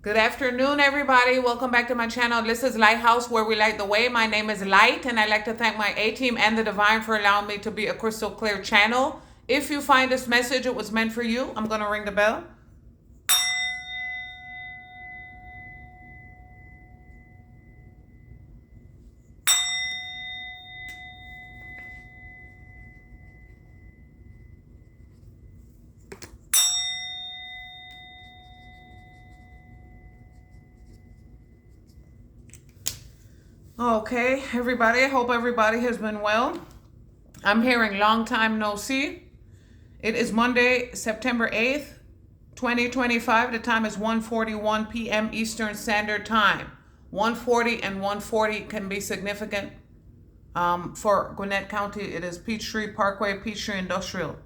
Good afternoon, everybody. Welcome back to my channel. This is Lighthouse, where we light the way. My name is Light, and I'd like to thank my A-team and the Divine for allowing me to be a crystal clear channel. If you find this message, it was meant for you. I'm going to ring the bell. Okay, everybody. I hope everybody has been well. I'm hearing long time no see. It is Monday, September 8th, 2025. The time is 1:41 p.m. Eastern Standard Time. 1:40 and 1:40 can be significant. For Gwinnett County, it is Peachtree Parkway, Peachtree Industrial.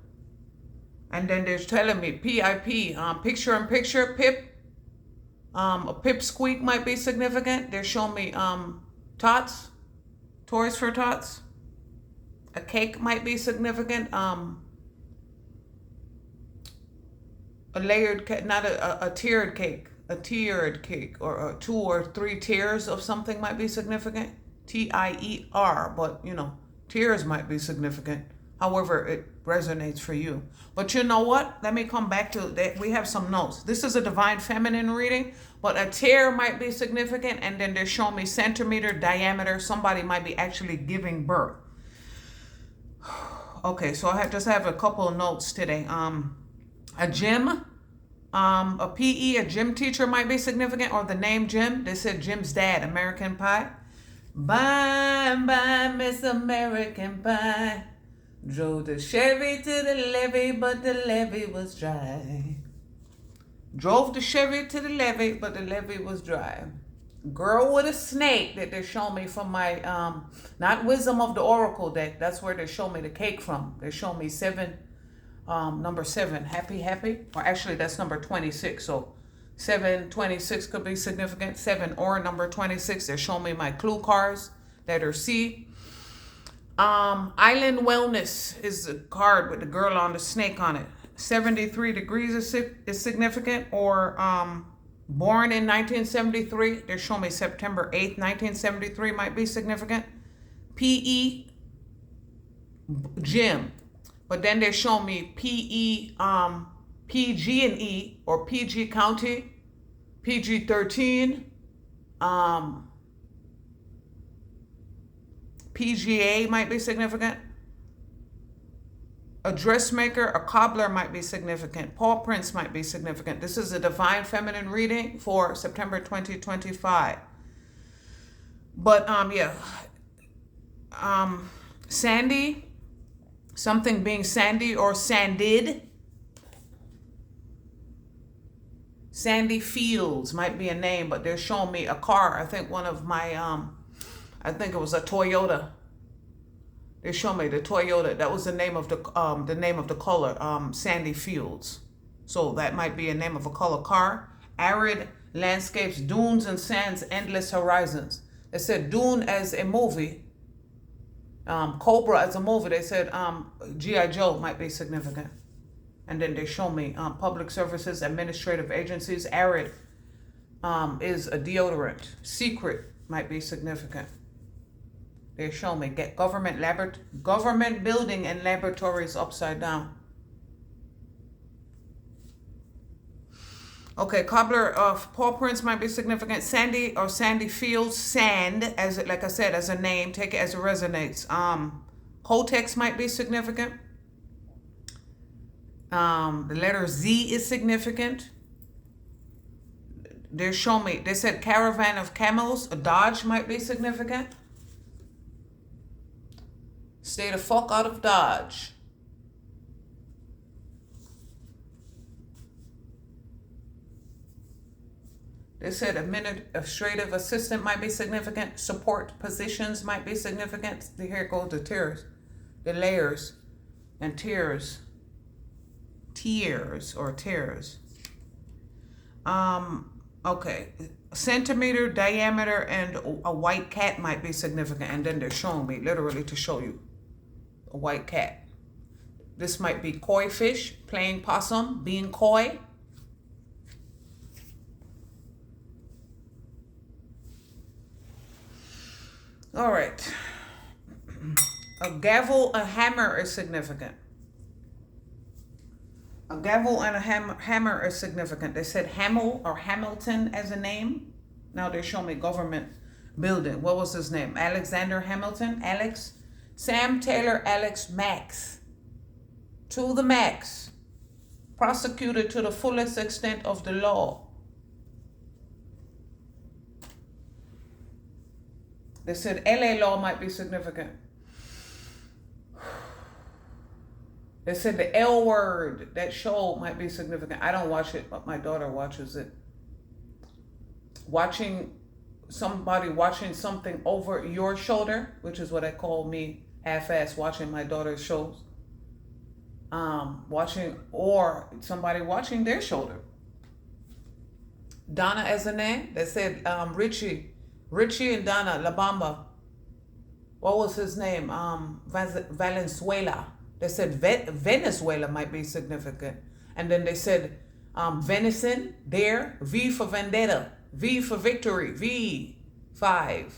And then they're telling me PIP, picture-in-picture, PIP. A PIP squeak might be significant. They're showing me tots, toys for tots. A cake might be significant. A layered cake, not a tiered cake. A tiered cake, or 2 or 3 tiers of something might be significant. TIER, but you know, tiers might be significant. However, it resonates for you. But you know what? Let me come back to that. We have some notes. This is a divine feminine reading, but a tier might be significant. And then they're showing me centimeter diameter. Somebody might be actually giving birth. Okay, so I just have a couple of notes today. A gym, a PE, a gym teacher might be significant, or the name Jim. They said Jim's dad, American Pie. Bye, bye, Miss American Pie. Drove the Chevy to the levee, but the levee was dry. Drove the Chevy to the levee, but the levee was dry. Girl with a snake that they're showing me from my, not Wisdom of the Oracle deck. That's where they show me the cake from. They're showing me number 7, happy. Or actually, that's number 26. So 726 could be significant. 7 or number 26. They're showing me my clue cards, letter C. Island Wellness is a card with the girl on the snake on it. 73 degrees is significant, or born in 1973. They're showing me September 8th, 1973 might be significant. PE, gym. But then they're showing me PE, PG and E, or PG County, PG 13, PGA might be significant. A dressmaker, a cobbler might be significant. Paw prints might be significant. This is a divine feminine reading for September 2025. But Sandy, something being sandy or sanded. Sandy Fields might be a name, but they're showing me a car. I think one of my I think it was a Toyota. They showed me the Toyota. That was the name of the color, Sandy Fields. So that might be a name of a color car. Arid landscapes, dunes and sands, endless horizons. They said Dune as a movie. Cobra as a movie. They said G.I. Joe might be significant. And then they show me public services, administrative agencies. Arid is a deodorant. Secret might be significant. They show me get government building and laboratories upside down. Okay, cobbler of paw prints might be significant. Sandy or Sandy Fields, sand, as it, like I said, as a name, take it as it resonates. Kotex might be significant. The letter Z is significant. They're showing me, they said caravan of camels, a Dodge might be significant. Stay the fuck out of Dodge. They said administrative assistant might be significant. Support positions might be significant. Here go the tiers, the layers, and tiers. Tiers or tiers. Okay. Centimeter diameter and a white cat might be significant. And then they're showing me literally to show you a white cat. This might be koi fish, playing possum, being coy. All right. A gavel, a hammer is significant. A gavel and a hammer is significant. They said Hamel or Hamilton as a name. Now they show me government building. What was his name? Alexander Hamilton? Alex? Sam Taylor Alex Max. To the max. Prosecuted to the fullest extent of the law. They said LA law might be significant. They said the L Word, that show might be significant. I don't watch it, but my daughter watches it. Somebody watching something over your shoulder, which is what I call me half-ass watching my daughter's shows. Or somebody watching their shoulder. Donna as a name. They said Richie and Donna, La Bamba. What was his name? Valenzuela. They said Venezuela might be significant. And then they said venison, there, V for vendetta, V for victory, V5.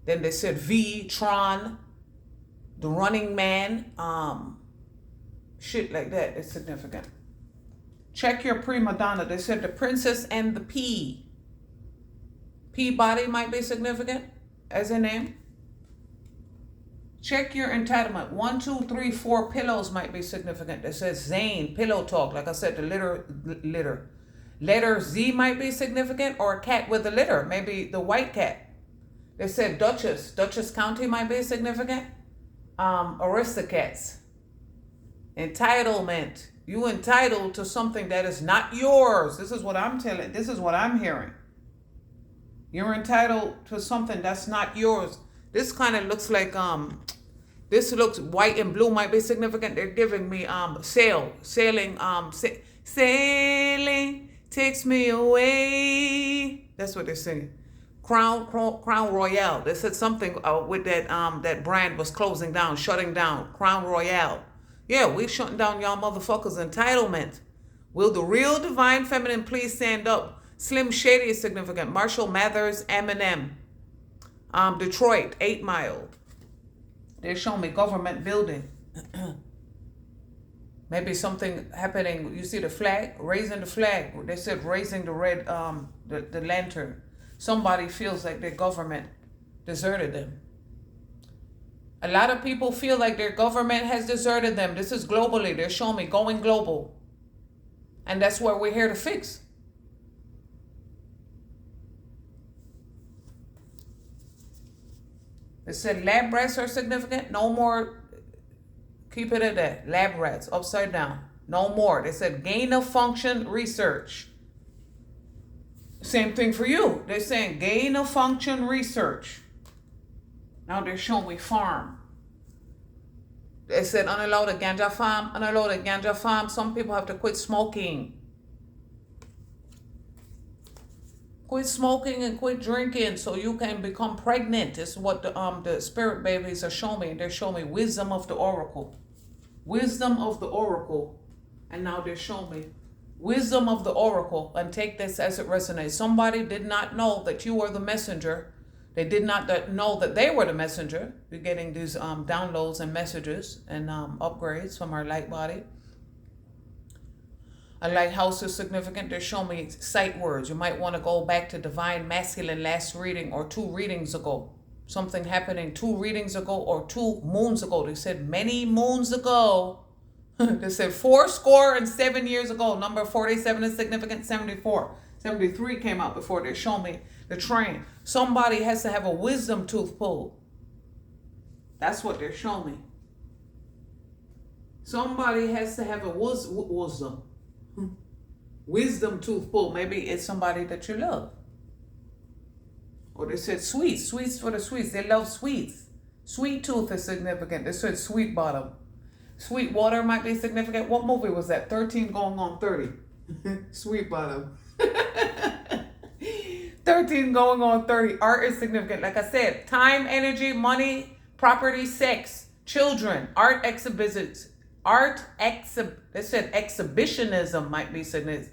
Then they said V, Tron, the running man, shit like that is significant. Check your prima donna. They said the princess and the Peabody might be significant as a name. Check your entitlement. 1, 2, 3, 4 pillows might be significant. It says Zane, pillow talk. Like I said, the letter Z might be significant, or a cat with a litter. Maybe the white cat. They said Dutchess County might be significant. Aristocats. Entitlement. You entitled to something that is not yours. This is what I'm telling. This is what I'm hearing. You're entitled to something that's not yours. This kind of looks like this looks white and blue might be significant. They're giving me sailing takes me away. That's what they're singing. Crown Royale. They said something with that brand was closing down, shutting down. Crown Royale. Yeah, we shutting down y'all motherfuckers' entitlement. Will the real divine feminine please stand up? Slim Shady is significant. Marshall Mathers, Eminem. Detroit, 8 Mile. They're showing me government building. Maybe something happening. You see the flag? Raising the flag. They said raising the red, the lantern. Somebody feels like their government deserted them. A lot of people feel like their government has deserted them. This is globally. They're showing me going global. And that's what we're here to fix. It said lab rats are significant. No more. Keep it at that. Lab rats, upside down. No more. They said gain of function research. Same thing for you. They're saying gain of function research. Now they're showing me farm. They said unallowed a ganja farm. Unallowed a ganja farm. Some people have to quit smoking. Quit smoking and quit drinking so you can become pregnant. This is what the spirit babies are showing me. They're showing me wisdom of the oracle. Wisdom of the oracle. And now they're showing me wisdom of the oracle. And take this as it resonates. Somebody did not know that you were the messenger. They did not know that they were the messenger. We're getting these downloads and messages and upgrades from our light body. A lighthouse is significant. They're showing me sight words. You might want to go back to Divine Masculine last reading or 2 readings ago. Something happening 2 readings ago or 2 moons ago. They said many moons ago. They said 7 years ago. Number 47 is significant. 74. 73 came out before. They're showing me the train. Somebody has to have a wisdom tooth pulled. That's what they're showing me. Somebody has to have a wisdom. Wisdom tooth pulled. Maybe it's somebody that you love. Or they said sweets. Sweets for the sweets. They love sweets. Sweet tooth is significant. They said sweet bottom. Sweet water might be significant. What movie was that? 13 going on 30. Sweet bottom. 13 going on 30. Art is significant. Like I said, time, energy, money, property, sex, children, art exhibitions. They said exhibitionism might be significant.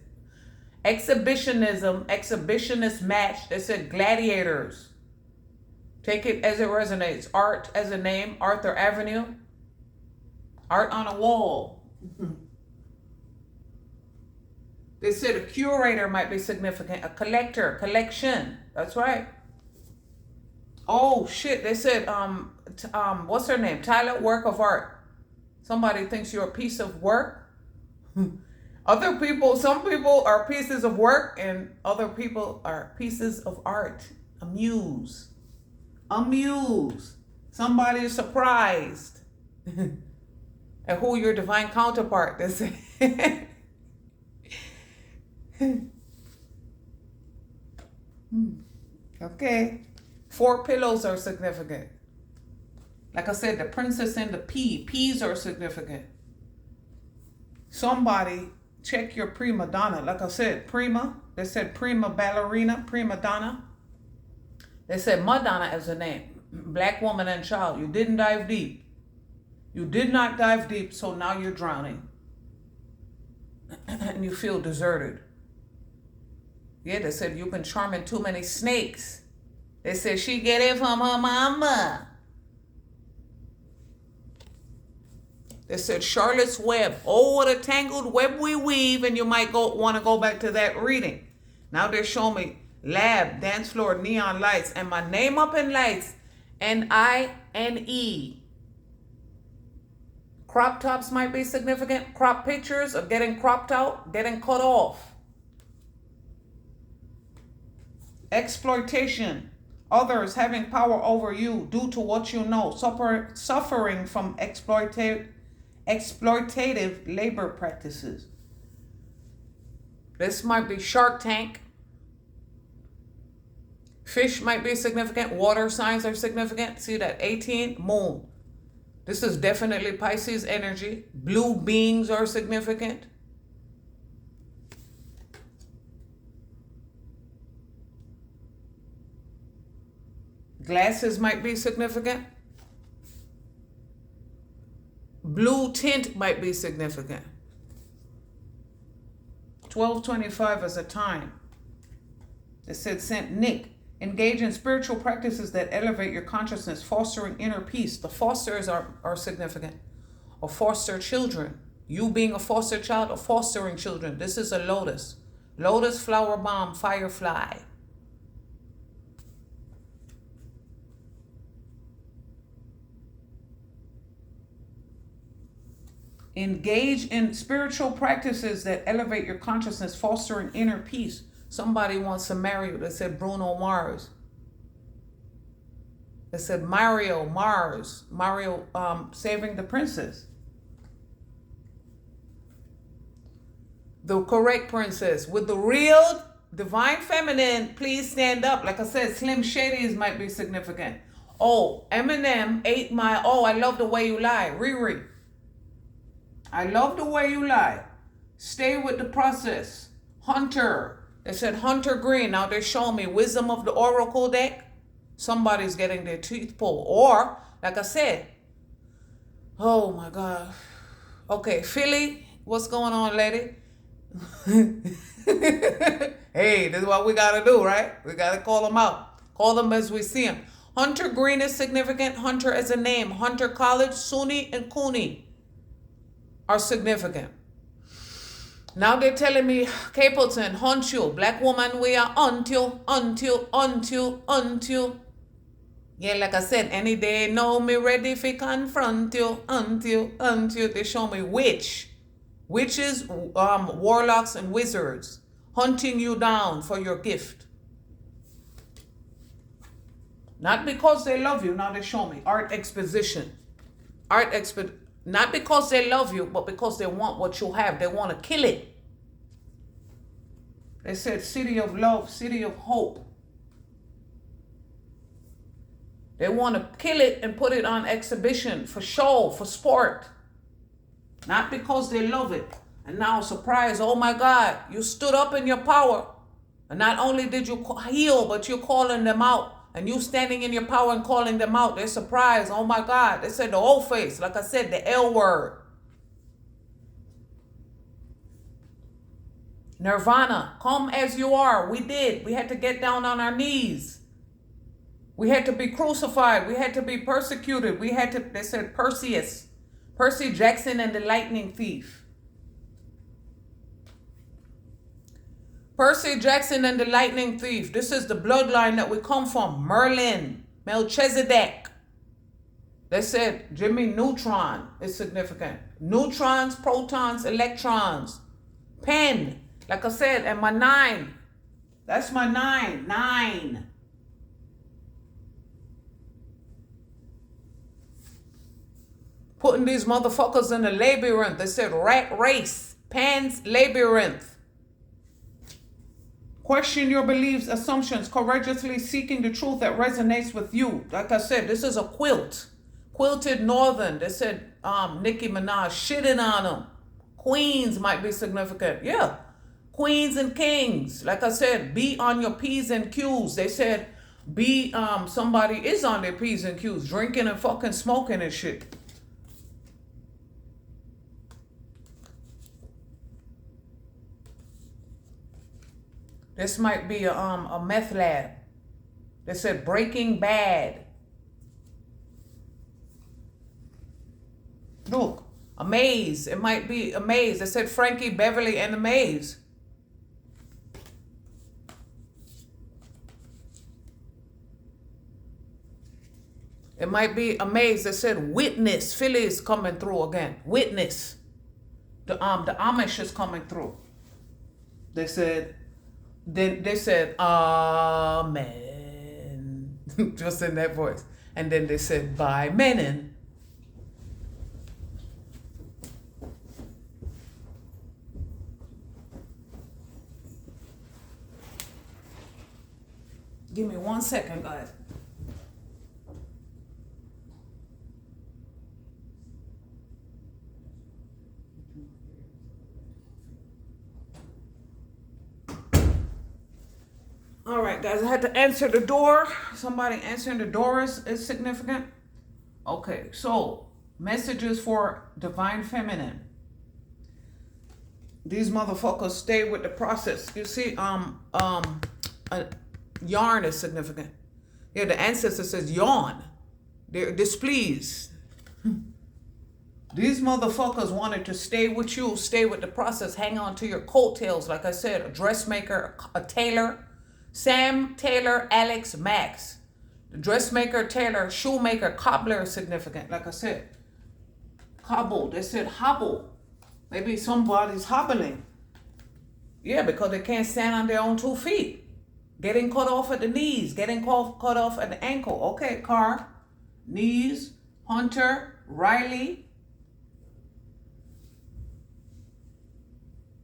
Exhibitionism, exhibitionist match. They said gladiators. Take it as it resonates. Art as a name, Arthur Avenue. Art on a wall. They said a curator might be significant. A collector, collection. That's right. Oh shit, they said, what's her name? Tyler, work of art. Somebody thinks you're a piece of work. Other people, some people are pieces of work and other people are pieces of art. Amuse. Amuse. Somebody is surprised. And who your divine counterpart. They say. Okay. 4 pillows are significant. Like I said, the princess and the pea. Peas are significant. Somebody check your prima donna. Like I said, prima. They said prima ballerina, prima donna. They said Madonna as a name. Black woman and child. You didn't dive deep. You did not dive deep, so now you're drowning. And you feel deserted. Yeah, they said you've been charming too many snakes. They said she get it from her mama. They said Charlotte's Web. Oh, what a tangled web we weave. And you might want to go back to that reading. Now they're showing me lab, dance floor, neon lights. And my name up in lights. N-I-N-E. Crop tops might be significant. Crop pictures of getting cropped out, getting cut off. Exploitation. Others having power over you due to what you know. Suffering from exploitative labor practices. This might be Shark Tank. Fish might be significant. Water signs are significant. See that? 18, moon. This is definitely Pisces energy. Blue beings are significant. Glasses might be significant. Blue tint might be significant. 12:25 is a time. It said Saint Nick. Engage in spiritual practices that elevate your consciousness, fostering inner peace. The fosters are significant. Or foster children. You being a foster child or fostering children. This is a lotus. Lotus, flower bomb, firefly. Engage in spiritual practices that elevate your consciousness, fostering inner peace. Somebody wants to marry you. They said Bruno Mars. They said Mario Mars. Mario saving the princess. The correct princess. With the real divine feminine, please stand up. Like I said, Slim Shadys might be significant. Oh, Eminem, 8 Mile. Oh, I love the way you lie. Riri. I love the way you lie. Stay with the process. Hunter. They said Hunter Green. Now they're showing me Wisdom of the Oracle deck. Somebody's getting their teeth pulled. Or, like I said, oh my God. Okay, Philly. What's going on, lady? Hey, this is what we got to do, right? We got to call them out. Call them as we see them. Hunter Green is significant. Hunter as a name. Hunter College, SUNY, and CUNY are significant. Now they're telling me Capleton, hunt you. Black woman, we are until. Yeah, like I said, any day, know me ready if confront you. Until. They show me witch. Witches, warlocks, and wizards hunting you down for your gift. Not because they love you. Now they show me art exposition. Not because they love you, but because they want what you have. They want to kill it. They said city of love, city of hope. They want to kill it and put it on exhibition for show, for sport. Not because they love it. And now surprise, oh my God, you stood up in your power. And not only did you heal, but you're calling them out. And you standing in your power and calling them out. They're surprised. Oh my God. They said the old face. Like I said, the L word. Nirvana. Come as you are. We did. We had to get down on our knees. We had to be crucified. We had to be persecuted. We had to, they said Percy Jackson and the lightning thief. Percy Jackson and the lightning thief. This is the bloodline that we come from. Merlin, Melchizedek. They said Jimmy Neutron is significant. Neutrons, protons, electrons. Pen, like I said, and my 9. That's my 9. 9. Putting these motherfuckers in a labyrinth. They said rat race. Pan's labyrinth. Question your beliefs, assumptions, courageously seeking the truth that resonates with you. Like I said, this is a quilt. Quilted Northern. They said Nicki Minaj shitting on them. Queens might be significant. Yeah. Queens and kings. Like I said, be on your P's and Q's. They said be somebody is on their P's and Q's. Drinking and fucking smoking and shit. This might be a meth lab. They said Breaking Bad. Look, a maze. It might be a maze. They said Frankie Beverly and the Maze. It might be a maze. They said Witness. Philly is coming through again. Witness. The Amish is coming through. They said. Then they said, Amen. Just in that voice. And then they said, bye, Menon. Give me 1 second, guys. All right, guys, I had to answer the door. Somebody answering the door is significant. Okay, so messages for Divine Feminine. These motherfuckers stay with the process. You see, yarn is significant. Yeah, the ancestor says yawn. They're displeased. These motherfuckers wanted to stay with you, stay with the process, hang on to your coattails. Like I said, a dressmaker, a tailor. Sam, Taylor, Alex, Max. The dressmaker, tailor, shoemaker, cobbler is significant. Like I said, cobble. They said hobble. Maybe somebody's hobbling. Yeah, because they can't stand on their own 2 feet. Getting cut off at the knees. Getting cut off at the ankle. Okay, Carr. Knees. Hunter. Riley.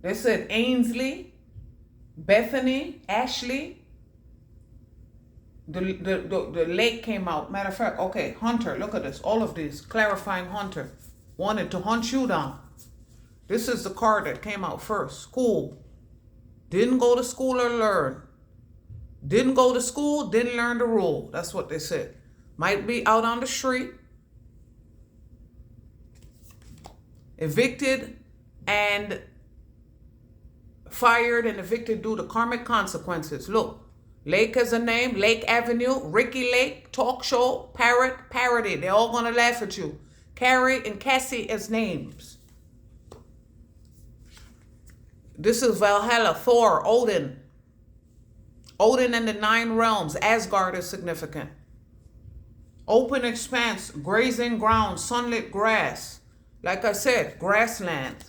They said Ainsley. Bethany. Ashley. The lake came out. Matter of fact, okay, Hunter, look at this. All of these. Clarifying Hunter. Wanted to hunt you down. This is the card that came out first. School. Didn't go to school or learn. Didn't go to school, didn't learn the rule. That's what they said. Might be out on the street. Evicted and fired and evicted due to karmic consequences. Look. Lake as a name, Lake Avenue, Ricky Lake, talk show, parrot, parody. They're all going to laugh at you. Carrie and Cassie as names. This is Valhalla, Thor, Odin. Odin and the 9 realms. Asgard is significant. Open expanse, grazing ground, sunlit grass. Like I said, grassland.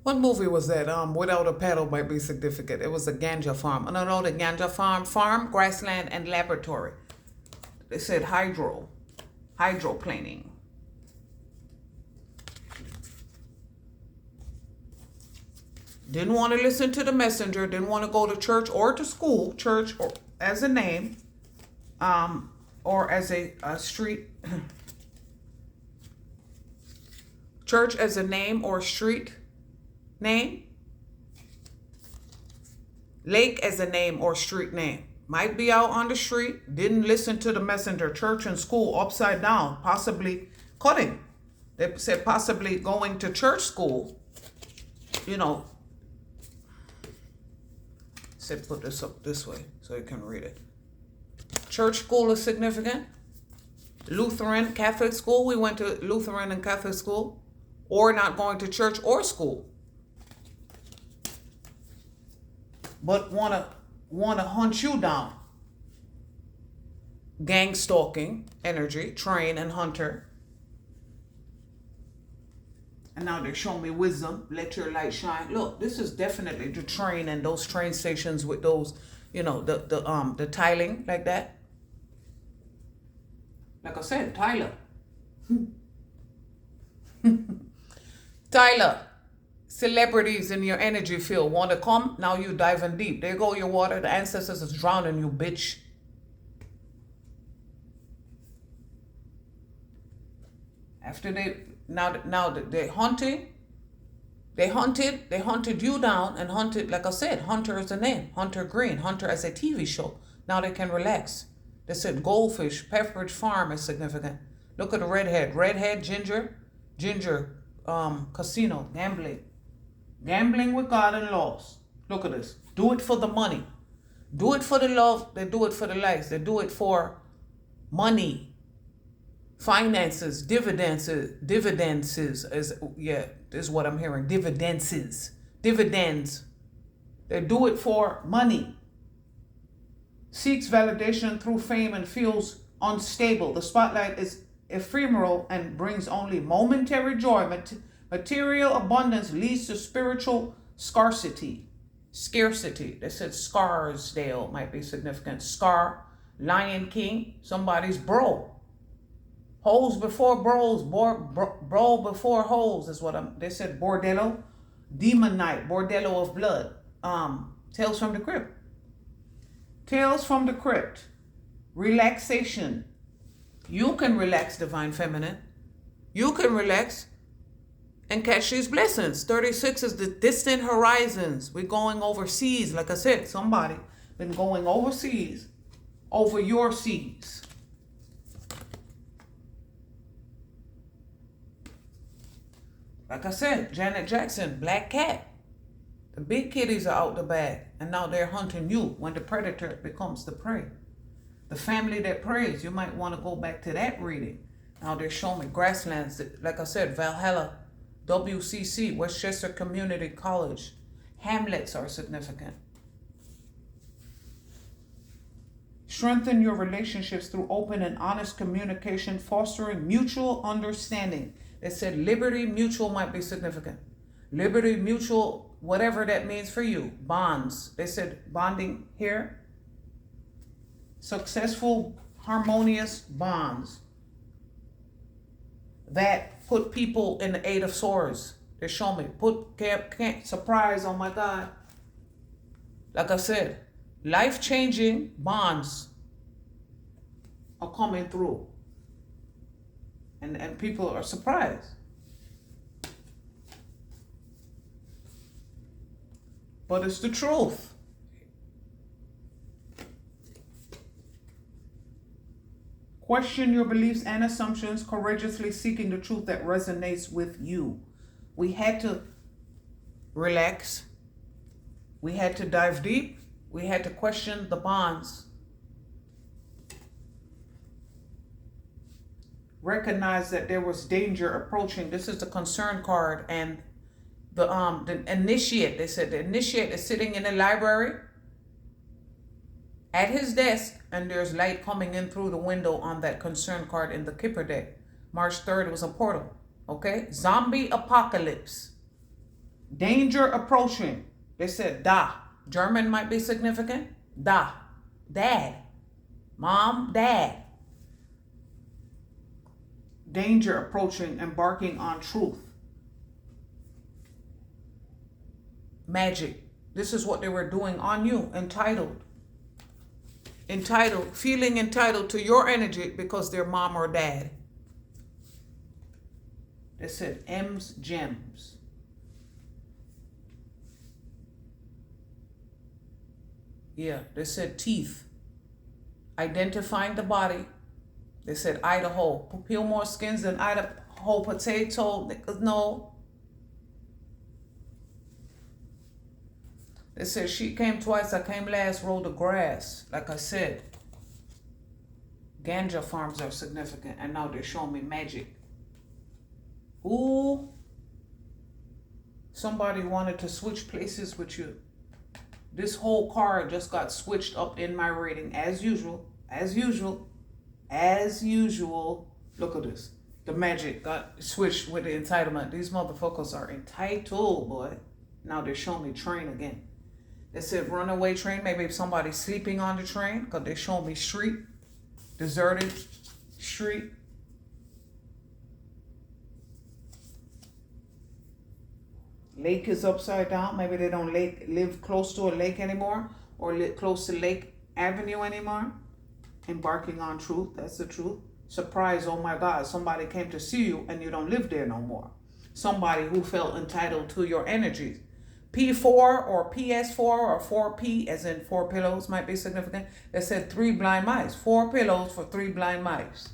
What movie was that? Without a Paddle might be significant. It was a ganja farm. No, the ganja farm, grassland, and laboratory. They said hydroplaning. Didn't want to listen to the messenger. Didn't want to go to church or to school. Church or as a name, or as a street. Church as a name or street name. Lake as a name or street name. Might be out on the street. Didn't listen to the messenger. Church and school upside down. Possibly cutting. They said possibly going to church school. You know. Said put this up this way so you can read it. Church school is significant. Lutheran, Catholic school. We went to Lutheran and Catholic school. Or not going to church or school. But wanna hunt you down. Gang stalking energy, train and hunter. And now they're showing me wisdom. Let your light shine. Look, this is definitely the train and those train stations with those, you know, the tiling like that. Like I said, Tyler. Tyler, celebrities in your energy field want to come. Now you diving deep. There go your water. The ancestors is drowning you, bitch. After they hunting. They hunted you down and hunted, like I said, Hunter is the name. Hunter Green, Hunter as a TV show. Now they can relax. They said Goldfish, Pepperidge Farm is significant. Look at the redhead. Redhead, Ginger, casino, gambling. Gambling with God and laws. Look at this. Do it for the money. Do it for the love. They do it for the likes. They do it for money. Finances, dividends is what I'm hearing. Dividends. They do it for money. Seeks validation through fame and feels unstable. The spotlight is ephemeral and brings only momentary joy. Material abundance leads to spiritual scarcity. They said Scarsdale might be significant. Scar, Lion King, somebody's bro. Holes before bros, bro before holes is what they said. Bordello, demonite, bordello of blood. Tales from the Crypt. Tales from the Crypt. Relaxation. You can relax, Divine Feminine. You can relax and catch these blessings. 36 is the distant horizons. We're going overseas. Like I said, somebody been going overseas, over your seas. Like I said, Janet Jackson, Black Cat. The big kitties are out the bag, and now they're hunting you when the predator becomes the prey. The family that prays, you might want to go back to that reading. Now they're showing me grasslands, like I said, Valhalla, WCC, Westchester Community College. Hamlets are significant. Strengthen your relationships through open and honest communication, fostering mutual understanding. They said Liberty Mutual might be significant. Liberty Mutual, whatever that means for you. Bonds. They said bonding here. Successful, harmonious bonds that put people in the 8 of Swords. They show me. Can't surprise, oh my God. Like I said, life-changing bonds are coming through. And people are surprised. But it's the truth. Question your beliefs and assumptions, courageously seeking the truth that resonates with you. We had to relax. We had to dive deep. We had to question the bonds. Recognize that there was danger approaching. This is the concern card, and the initiate. They said the initiate is sitting in the library at his desk, and there's light coming in through the window on that concern card in the Kipper deck. March 3rd was a portal. Okay, zombie apocalypse. Danger approaching. They said da. German might be significant. Da. Dad. Mom, dad. Danger approaching, embarking on truth. Magic. This is what they were doing on you. Entitled. Feeling entitled to your energy because they're mom or dad. They said M's gems. Yeah, they said teeth. Identifying the body. They said Idaho. Peel more skins than Idaho potato. No. They said she came twice. I came last, rolled the grass. Like I said, ganja farms are significant. And now they're showing me magic. Ooh. Somebody wanted to switch places with you. This whole card just got switched up in my reading. As usual. As usual. As usual. Look at this. The magic got switched with the entitlement. These motherfuckers are entitled, boy. Now they're showing me train again. They said runaway train. Maybe somebody's sleeping on the train. Because they're showing me street. Deserted street. Lake is upside down. Maybe they don't live close to a lake anymore. Or live close to Lake Avenue anymore. Embarking on truth. That's the truth. Surprise, oh my God. Somebody came to see you and you don't live there no more. Somebody who felt entitled to your energies. P4 or PS4 or 4P, as in 4 pillows, might be significant. They said 3 blind mice. 4 pillows for 3 blind mice.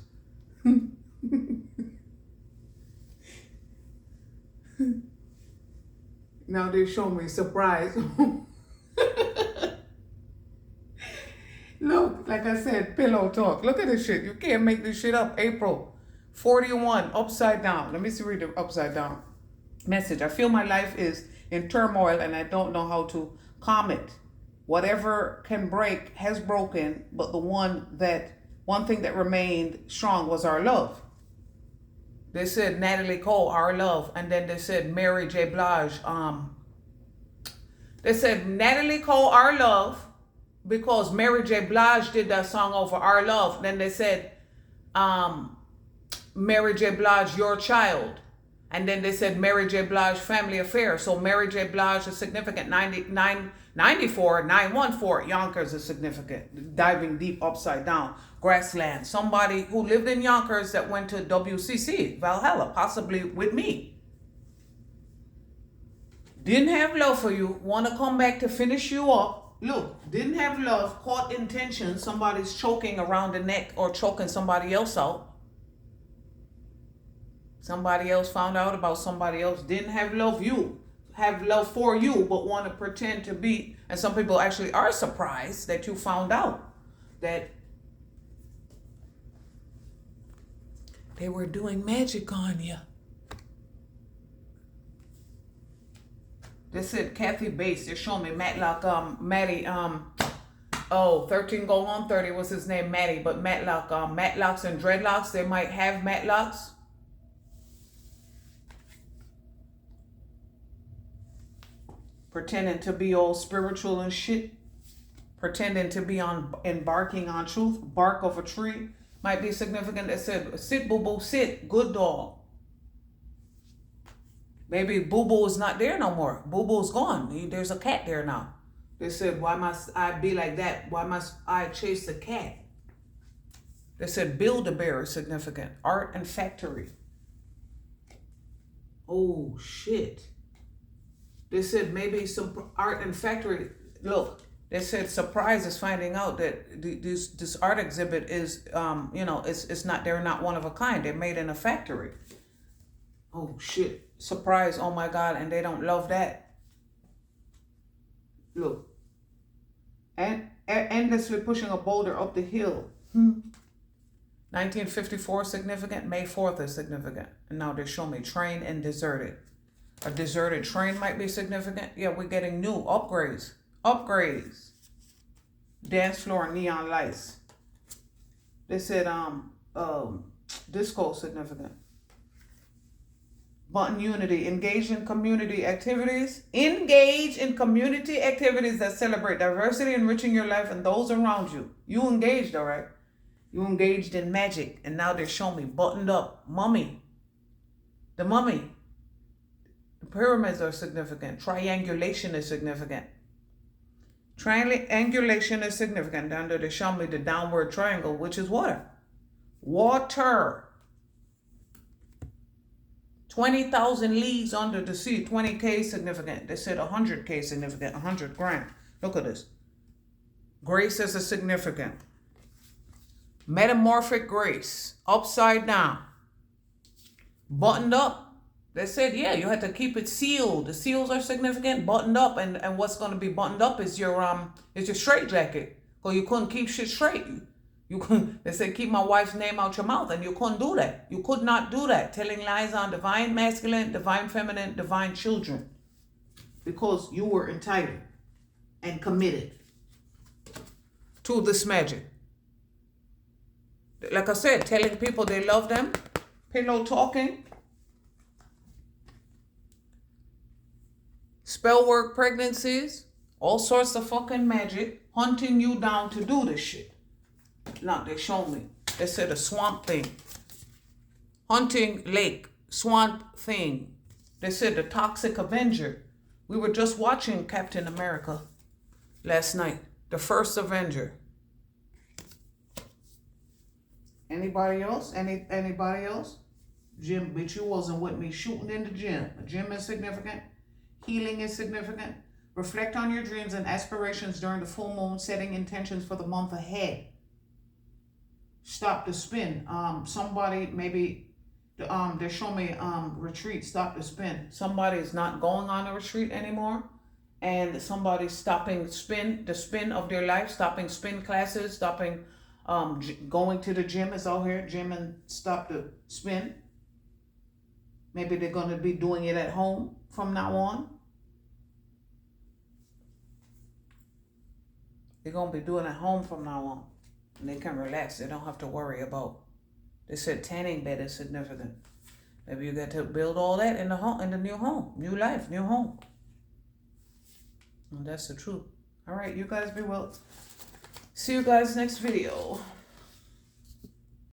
Now they show me surprise. Look, like I said, pillow talk. Look at this shit. You can't make this shit up. April 41, upside down. Let me see, read the upside down message. I feel my life is in turmoil and I don't know how to calm it. Whatever can break has broken, but the one thing that remained strong was our love. They said Natalie Cole, our love. And then they said Mary J. Blige. They said Natalie Cole, our love, because Mary J. Blige did that song over our love. Then they said Mary J. Blige, your child. And then they said Mary J. Blige, family affair. So Mary J. Blige is significant. 94, 914, Yonkers is significant. Diving deep upside down. Grassland. Somebody who lived in Yonkers that went to WCC, Valhalla, possibly with me. Didn't have love for you. Want to come back to finish you up. Look, didn't have love. Caught intention. Somebody's choking around the neck or choking somebody else out. Somebody else found out about somebody else. Didn't have love you. Have love for you, but want to pretend to be. And some people actually are surprised that you found out that they were doing magic on you. They said Kathy Bates. They're showing me Matlock, Maddie, 13 going on 30 was his name, Maddie. But Matlock, Matlocks and dreadlocks, they might have Matlocks. Pretending to be all spiritual and shit. Pretending to be embarking on truth. Bark of a tree might be significant. They said, sit, boo-boo, sit. Good dog. Maybe boo-boo is not there no more. Boo-boo's gone. There's a cat there now. They said, why must I be like that? Why must I chase the cat? They said, Build-A-Bear is significant. Art and factory. Oh, shit. They said maybe some art and factory. Look, they said surprise is finding out that this art exhibit is, it's not, they're not one of a kind. They're made in a factory. Oh, shit. Surprise, oh my God, and they don't love that. Look. And endlessly pushing a boulder up the hill. 1954 significant. May 4th is significant. And now they're showing me train and deserted. A deserted train might be significant. Yeah, we're getting new upgrades. Upgrades. Dance floor, neon lights. They said disco significant. Button unity. Engage in community activities. Engage in community activities that celebrate diversity, enriching your life and those around you. You engaged, all right? You engaged in magic. And now they're showing me buttoned up. Mummy. The mummy. The pyramids are significant. Triangulation is significant. Triangulation is significant. Down there they show me the downward triangle, which is water. Water. 20,000 leagues under the sea. 20K significant. They said 100K significant. 100 grand. Look at this. Grace is a significant. Metamorphic grace. Upside down. Buttoned up. They said, yeah, you had to keep it sealed. The seals are significant, buttoned up, and what's going to be buttoned up is your straitjacket. So you couldn't keep shit straight. You couldn't. They said keep my wife's name out your mouth, and you couldn't do that. You could not do that. Telling lies on divine masculine, divine feminine, divine children, because you were entitled and committed to this magic. Like I said, telling people they love them, pillow talking, spell work pregnancies, all sorts of fucking magic, hunting you down to do this shit. Now, they showed me. They said a swamp thing. Hunting lake, swamp thing. They said the toxic avenger. We were just watching Captain America last night. The first Avenger. Anybody else? Anybody else? Jim, bitch, you wasn't with me shooting in the gym. The gym is significant. Healing is significant. Reflect on your dreams and aspirations during the full moon, setting intentions for the month ahead. Stop the spin. Somebody maybe they show me retreat. Stop the spin. Somebody is not going on a retreat anymore, and somebody's stopping the spin of their life. Stopping spin classes. Stopping going to the gym is out here. Gym and stop the spin. Maybe they're going to be doing it at home from now on. They're going to be doing it at home from now on. And they can relax. They don't have to worry about. They said tanning bed is significant. Maybe you got to build all that in the home, in the new home, new life, new home. And that's the truth. All right, you guys be well. See you guys next video.